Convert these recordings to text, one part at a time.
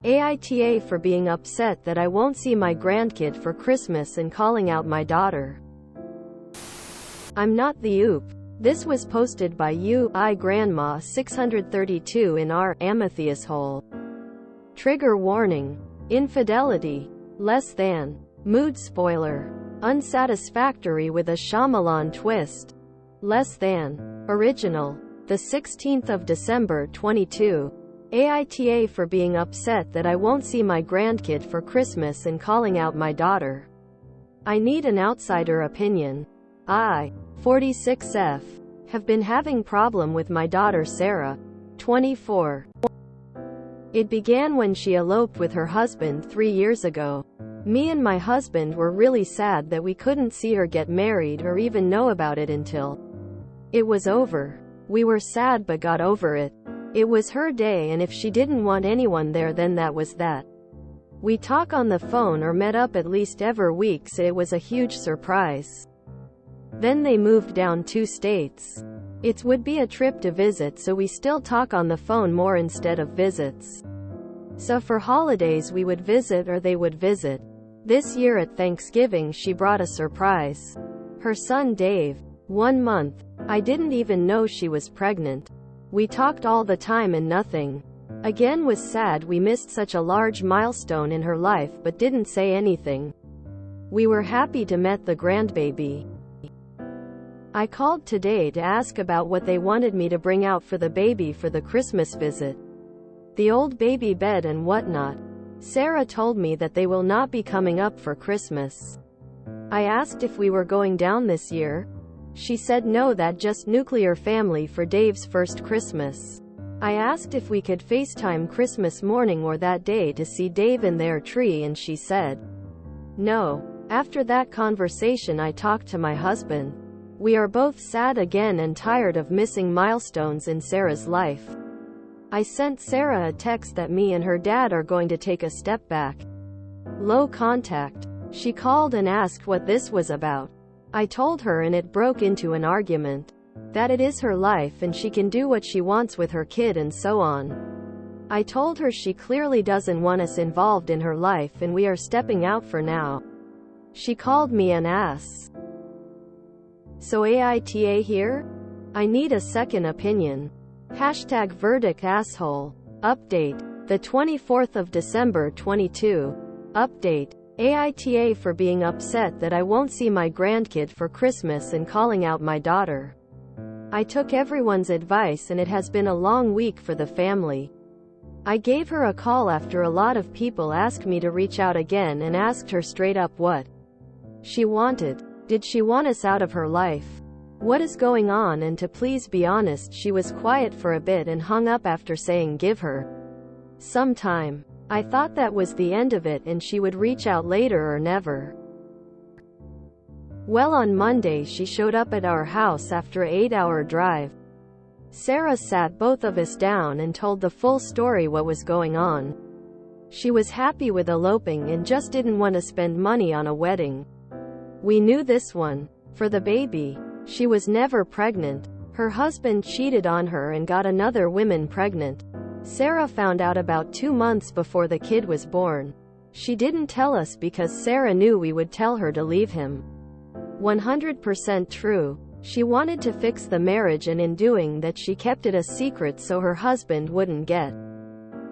AITA for being upset that I won't see my grandkid for Christmas and calling out my daughter. I'm not the oop. This was posted by Grandma 632 in our Amethyst hole. Trigger warning. Infidelity. Less than. Mood spoiler. Unsatisfactory with a Shyamalan twist. Less than. Original. The 16th of December 22. AITA for being upset that I won't see my grandkid for Christmas and calling out my daughter. I need an outsider opinion. I, 46F, have been having problem with my daughter Sarah, 24. It began when she eloped with her husband 3 years ago. Me and my husband were really sad that we couldn't see her get married or even know about it until it was over. We were sad but got over it. It was her day, and if she didn't want anyone there, then that was that. We talk on the phone or met up at least every week, so it was a huge surprise. Then they moved down 2 states. It would be a trip to visit, so we still talk on the phone more instead of visits. So for holidays we would visit or they would visit. This year at Thanksgiving she brought a surprise. Her son Dave. 1 month. I didn't even know she was pregnant. We talked all the time and nothing. Again was sad, we missed such a large milestone in her life but didn't say anything. We were happy to meet the grandbaby. I called today to ask about what they wanted me to bring out for the baby for the Christmas visit. The old baby bed and whatnot. Sarah told me that they will not be coming up for Christmas. I asked if we were going down this year. She said no, that just nuclear family for Dave's first Christmas. I asked if we could FaceTime Christmas morning or that day to see Dave in their tree, and she said no. After that conversation I talked to my husband. We are both sad again and tired of missing milestones in Sarah's life. I sent Sarah a text that me and her dad are going to take a step back. Low contact. She called and asked what this was about. I told her and it broke into an argument. That it is her life and she can do what she wants with her kid and so on. I told her she clearly doesn't want us involved in her life and we are stepping out for now. She called me an ass. So AITA here? I need a second opinion. #verdict asshole. Update. The 24th of December 22. Update. AITA for being upset that I won't see my grandkid for Christmas and calling out my daughter. I took everyone's advice and it has been a long week for the family. I gave her a call after a lot of people asked me to reach out again and asked her straight up what she wanted. Did she want us out of her life? What is going on? And to please be honest, she was quiet for a bit and hung up after saying give her some time. I thought that was the end of it and she would reach out later or never. Well, on Monday she showed up at our house after an 8-hour drive. Sarah sat both of us down and told the full story what was going on. She was happy with eloping and just didn't want to spend money on a wedding. We knew this one. For the baby. She was never pregnant. Her husband cheated on her and got another woman pregnant. Sarah found out about 2 months before the kid was born. She didn't tell us because Sarah knew we would tell her to leave him. 100% true. She wanted to fix the marriage, and in doing that she kept it a secret so her husband wouldn't get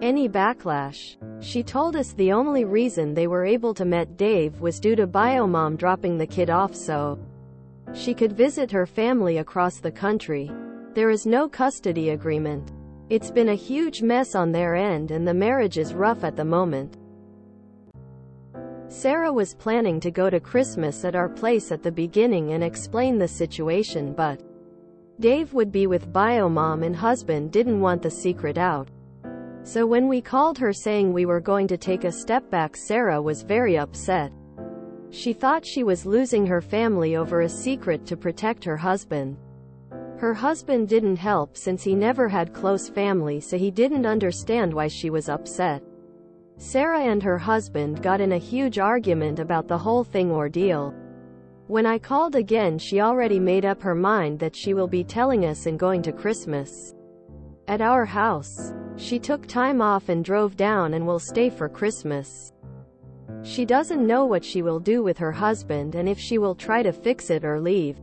any backlash. She told us the only reason they were able to meet Dave was due to biomom dropping the kid off so she could visit her family across the country. There is no custody agreement. It's been a huge mess on their end and the marriage is rough at the moment. Sarah was planning to go to Christmas at our place at the beginning and explain the situation, but Dave would be with biomom and husband didn't want the secret out. So when we called her saying we were going to take a step back, Sarah was very upset. She thought she was losing her family over a secret to protect her husband. Her husband didn't help since he never had close family, so he didn't understand why she was upset. Sarah and her husband got in a huge argument about the whole thing ordeal. When I called again, she already made up her mind that she will be telling us and going to Christmas at our house. She took time off and drove down and will stay for Christmas. She doesn't know what she will do with her husband and if she will try to fix it or leave.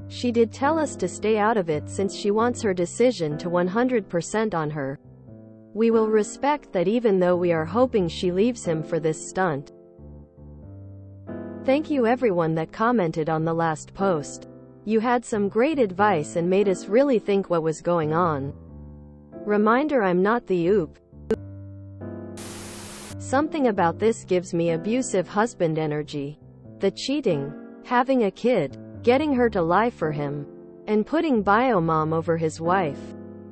She did tell us to stay out of it since she wants her decision to 100% on her. We will respect that even though we are hoping she leaves him for this stunt. Thank you everyone that commented on the last post. You had some great advice and made us really think what was going on. Reminder, I'm not the oop. Something about this gives me abusive husband energy. The cheating, having a kid, getting her to lie for him, and putting biomom over his wife.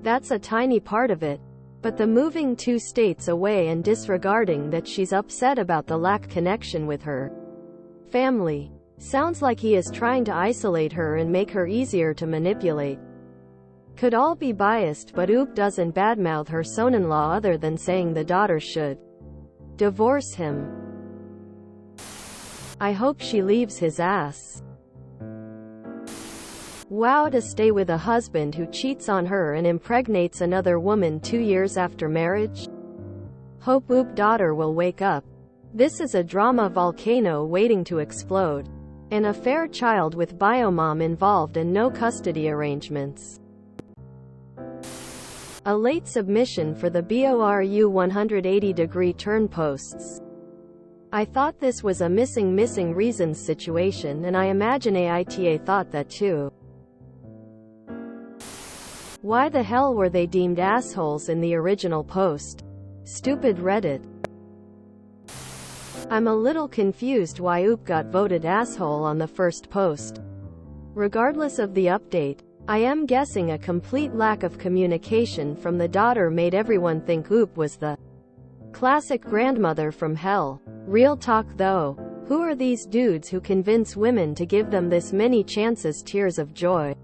That's a tiny part of it. But the moving 2 states away and disregarding that she's upset about the lack connection with her family. Sounds like he is trying to isolate her and make her easier to manipulate. Could all be biased, but oop doesn't badmouth her son-in-law other than saying the daughter should divorce him. I hope she leaves his ass. Wow, to stay with a husband who cheats on her and impregnates another woman 2 years after marriage? Hope oop daughter will wake up. This is a drama volcano waiting to explode. An affair child with biomom involved and no custody arrangements. A late submission for the BORU 180-degree turn posts. I thought this was a missing reasons situation, and I imagine AITA thought that too. Why the hell were they deemed assholes in the original post? Stupid Reddit. I'm a little confused why oop got voted asshole on the first post. Regardless of the update, I am guessing a complete lack of communication from the daughter made everyone think oop was the classic grandmother from hell. Real talk though, who are these dudes who convince women to give them this many chances? Tears of joy.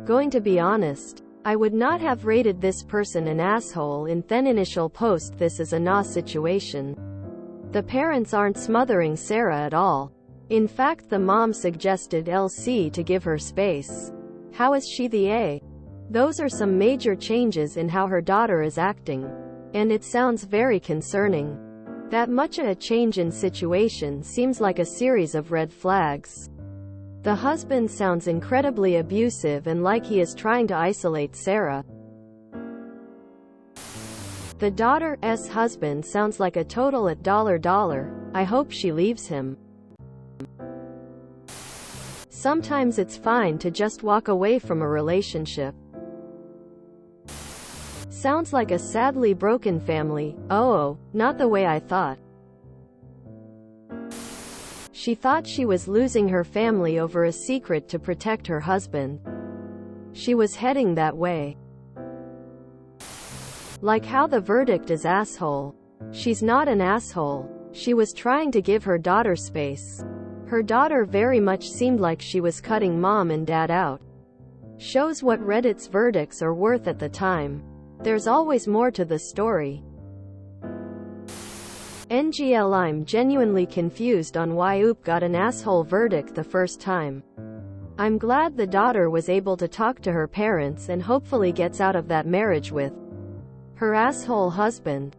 Going to be honest, I would not have rated this person an asshole in the initial post. This is a nah situation. The parents aren't smothering Sarah at all. In fact, the mom suggested LC to give her space. How is she the A? Those are some major changes in how her daughter is acting. And it sounds very concerning. That much of a change in situation seems like a series of red flags. The husband sounds incredibly abusive and like he is trying to isolate Sarah. The daughter's husband sounds like a total at $. I hope she leaves him. Sometimes it's fine to just walk away from a relationship. Sounds like a sadly broken family. Oh, not the way I thought. She thought she was losing her family over a secret to protect her husband. She was heading that way. Like how the verdict is asshole. She's not an asshole. She was trying to give her daughter space. Her daughter very much seemed like she was cutting mom and dad out. Shows what Reddit's verdicts are worth at the time. There's always more to the story. NGL, I'm genuinely confused on why oop got an asshole verdict the first time. I'm glad the daughter was able to talk to her parents and hopefully gets out of that marriage with her asshole husband.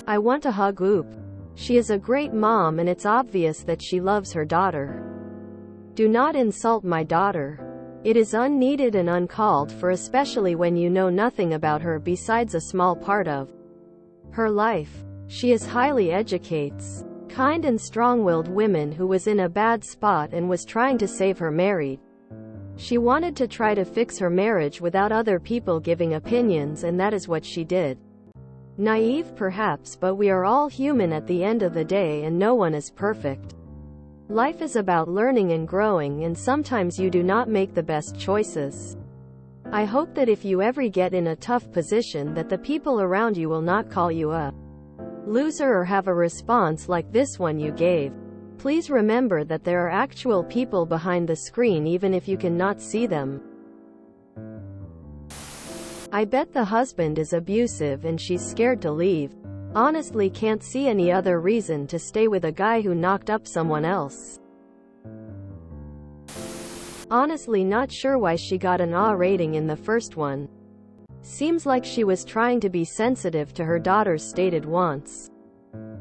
I want to hug oop. She is a great mom and it's obvious that she loves her daughter. Do not insult my daughter. It is unneeded and uncalled for, especially when you know nothing about her besides a small part of her life. She is highly educates, kind and strong-willed woman who was in a bad spot and was trying to save her married. She wanted to try to fix her marriage without other people giving opinions, and that is what she did. Naive perhaps, but we are all human at the end of the day and no one is perfect. Life is about learning and growing, and sometimes you do not make the best choices. I hope that if you ever get in a tough position that the people around you will not call you a loser or have a response like this one you gave. Please remember that there are actual people behind the screen even if you cannot see them. I bet the husband is abusive and she's scared to leave. Honestly, can't see any other reason to stay with a guy who knocked up someone else. Honestly not sure why she got an A rating in the first one. Seems like she was trying to be sensitive to her daughter's stated wants.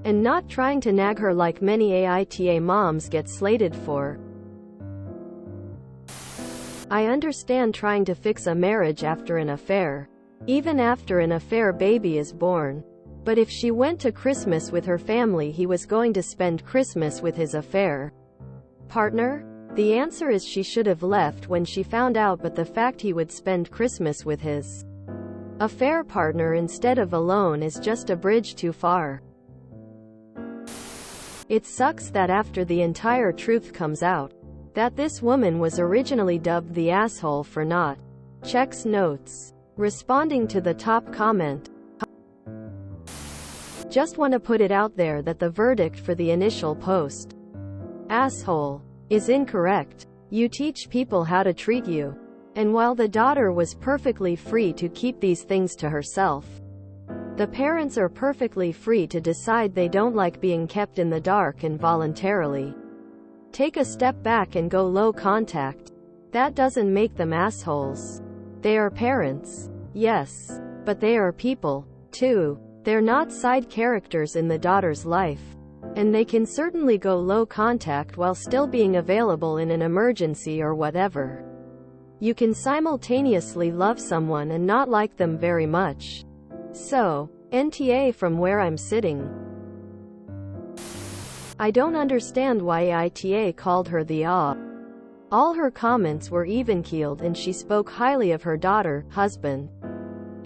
And not trying to nag her like many AITA moms get slated for. I understand trying to fix a marriage after an affair. Even after an affair baby is born. But if she went to Christmas with her family, he was going to spend Christmas with his affair partner? The answer is she should have left when she found out, but the fact he would spend Christmas with his affair partner instead of alone is just a bridge too far. It sucks that after the entire truth comes out, that this woman was originally dubbed the asshole for not checks notes. Responding to the top comment. Just want to put it out there that the verdict for the initial post, asshole, is incorrect. You teach people how to treat you. And while the daughter was perfectly free to keep these things to herself, the parents are perfectly free to decide they don't like being kept in the dark and voluntarily take a step back and go low contact. That doesn't make them assholes. They are parents, yes, but they are people, too. They're not side characters in the daughter's life. And they can certainly go low contact while still being available in an emergency or whatever. You can simultaneously love someone and not like them very much. So, NTA from where I'm sitting. I don't understand why AITA called her the A. All her comments were even-keeled and she spoke highly of her daughter, husband,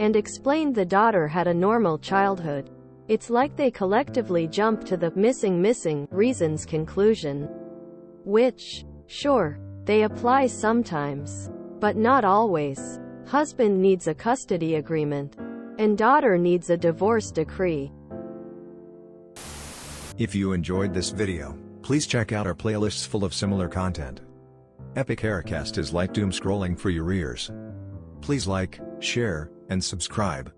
and explained the daughter had a normal childhood. It's like they collectively jumped to the missing reasons conclusion. Which, sure, they apply sometimes, but not always. Husband needs a custody agreement, and daughter needs a divorce decree. If you enjoyed this video, please check out our playlists full of similar content. Epic Aircast is like doom scrolling for your ears. Please like, share, and subscribe.